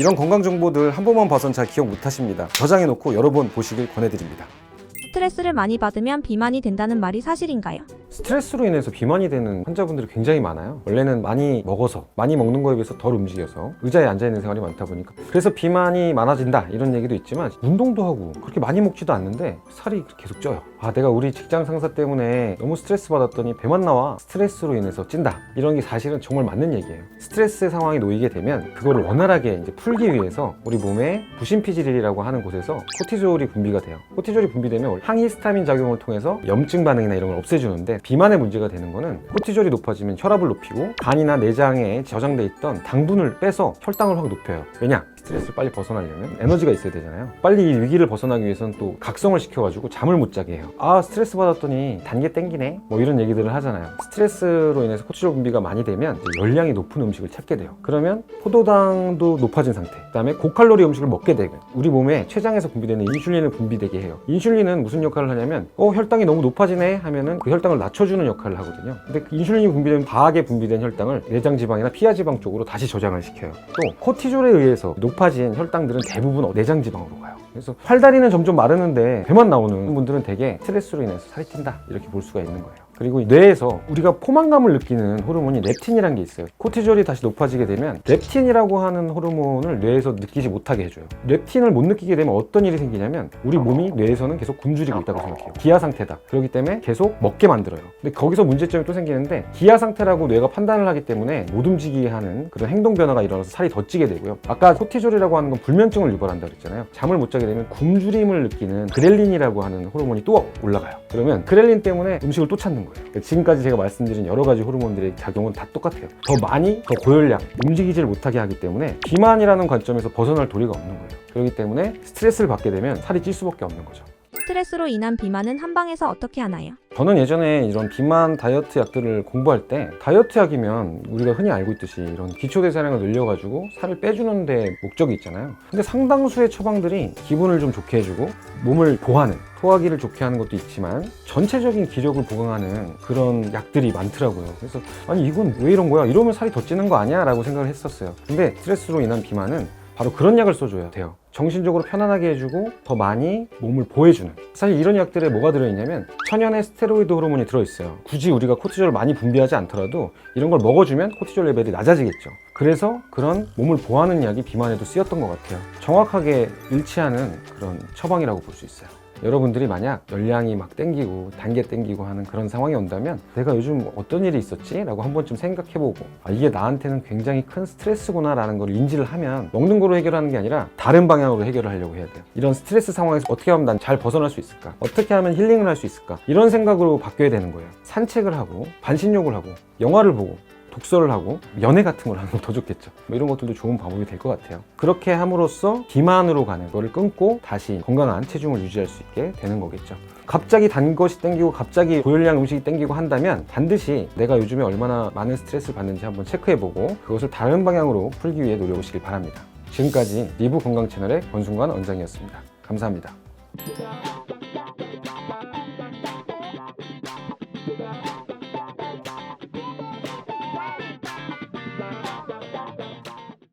이런 건강 정보들 한 번만 봐선 잘 기억 못 하십니다. 저장해놓고 여러 번 보시길 권해드립니다. 스트레스를 많이 받으면 비만이 된다는 말이 사실인가요? 스트레스로 인해서 비만이 되는 환자분들이 굉장히 많아요. 원래는 많이 먹어서, 많이 먹는 거에 비해서 덜 움직여서 의자에 앉아있는 생활이 많다 보니까 그래서 비만이 많아진다 이런 얘기도 있지만, 운동도 하고 그렇게 많이 먹지도 않는데 살이 계속 쪄요. 내가 우리 직장 상사 때문에 너무 스트레스 받았더니 배만 나와, 스트레스로 인해서 찐다, 이런 게 사실은 정말 맞는 얘기예요. 스트레스 상황이 놓이게 되면 그거를 원활하게 이제 풀기 위해서 우리 몸의 부신피질이라고 하는 곳에서 코티졸이 분비가 돼요. 코티졸이 분비되면 항히스타민 작용을 통해서 염증 반응이나 이런 걸 없애주는데, 비만의 문제가 되는 거는 코티졸이 높아지면 혈압을 높이고 간이나 내장에 저장돼 있던 당분을 빼서 혈당을 확 높여요. 왜냐? 스트레스를 빨리 벗어나려면 에너지가 있어야 되잖아요. 빨리 이 위기를 벗어나기 위해서는 또 각성을 시켜가지고 잠을 못 자게 해요. 스트레스 받았더니 단계 땡기네, 뭐 이런 얘기들을 하잖아요. 스트레스로 인해서 코티졸 분비가 많이 되면 이제 열량이 높은 음식을 찾게 돼요. 그러면 포도당도 높아진 상태, 그 다음에 고칼로리 음식을 먹게 되면 우리 몸에 췌장에서 분비되는 인슐린을 분비되게 해요. 인슐린은 무슨 역할을 하냐면 혈당이 너무 높아지네 하면은 그 혈당을 낮춰주는 역할을 하거든요. 근데 그 인슐린이 분비되면 과하게 분비된 혈당을 내장지방이나 피하지방 쪽으로 다시 저장을 시켜요. 또 코티졸에 의해서 높아진 혈당들은 대부분 내장지방으로 가요. 그래서 팔다리는 점점 마르는데 배만 나오는 분들은 대개 스트레스로 인해서 살이 찐다, 이렇게 볼 수가 있는 거예요. 그리고 뇌에서 우리가 포만감을 느끼는 호르몬이 렙틴이라는 게 있어요. 코티졸이 다시 높아지게 되면 렙틴이라고 하는 호르몬을 뇌에서 느끼지 못하게 해줘요. 렙틴을 못 느끼게 되면 어떤 일이 생기냐면 우리 몸이 뇌에서는 계속 굶주리고 있다고 생각해요. 기아 상태다. 그렇기 때문에 계속 먹게 만들어요. 근데 거기서 문제점이 또 생기는데, 기아 상태라고 뇌가 판단을 하기 때문에 못 움직이게 하는 그런 행동 변화가 일어나서 살이 더 찌게 되고요. 아까 코티졸이라고 하는 건 불면증을 유발한다고 그랬잖아요. 잠을 못 자게 되면 굶주림을 느끼는 그렐린이라고 하는 호르몬이 또 올라가요. 그러면 그렐린 때문에 음식을 또 찾는 거예요. 지금까지 제가 말씀드린 여러 가지 호르몬들의 작용은 다 똑같아요. 더 많이, 더 고열량, 움직이지를 못하게 하기 때문에 비만이라는 관점에서 벗어날 도리가 없는 거예요. 그렇기 때문에 스트레스를 받게 되면 살이 찔 수밖에 없는 거죠. 스트레스로 인한 비만은 한방에서 어떻게 하나요? 저는 예전에 이런 비만 다이어트 약들을 공부할 때, 다이어트 약이면 우리가 흔히 알고 있듯이 이런 기초대사량을 늘려가지고 살을 빼주는 데 목적이 있잖아요. 근데 상당수의 처방들이 기분을 좀 좋게 해주고 몸을 보하는, 소화기를 좋게 하는 것도 있지만 전체적인 기력을 보강하는 그런 약들이 많더라고요. 그래서 아니 이건 왜 이런 거야? 이러면 살이 더 찌는 거 아니야? 라고 생각을 했었어요. 근데 스트레스로 인한 비만은 바로 그런 약을 써줘야 돼요. 정신적으로 편안하게 해주고 더 많이 몸을 보호해주는. 사실 이런 약들에 뭐가 들어있냐면 천연의 스테로이드 호르몬이 들어있어요. 굳이 우리가 코티졸을 많이 분비하지 않더라도 이런 걸 먹어주면 코티졸 레벨이 낮아지겠죠. 그래서 그런 몸을 보호하는 약이 비만에도 쓰였던 것 같아요. 정확하게 일치하는 그런 처방이라고 볼 수 있어요. 여러분들이 만약 열량이 막 땡기고 단계 땡기고 하는 그런 상황이 온다면, 내가 요즘 어떤 일이 있었지? 라고 한 번쯤 생각해보고, 이게 나한테는 굉장히 큰 스트레스구나 라는 걸 인지를 하면 먹는 거로 해결하는 게 아니라 다른 방향으로 해결을 하려고 해야 돼요. 이런 스트레스 상황에서 어떻게 하면 난 잘 벗어날 수 있을까? 어떻게 하면 힐링을 할 수 있을까? 이런 생각으로 바뀌어야 되는 거예요. 산책을 하고 반신욕을 하고 영화를 보고 독서를 하고 연애 같은 걸 하는 거 더 좋겠죠. 이런 것들도 좋은 방법이 될 것 같아요. 그렇게 함으로써 비만으로 가는 거를 끊고 다시 건강한 체중을 유지할 수 있게 되는 거겠죠. 갑자기 단 것이 땡기고 갑자기 고열량 음식이 땡기고 한다면 반드시 내가 요즘에 얼마나 많은 스트레스를 받는지 한번 체크해보고 그것을 다른 방향으로 풀기 위해 노려보시길 바랍니다. 지금까지 리브 건강 채널의 권순관 원장이었습니다. 감사합니다.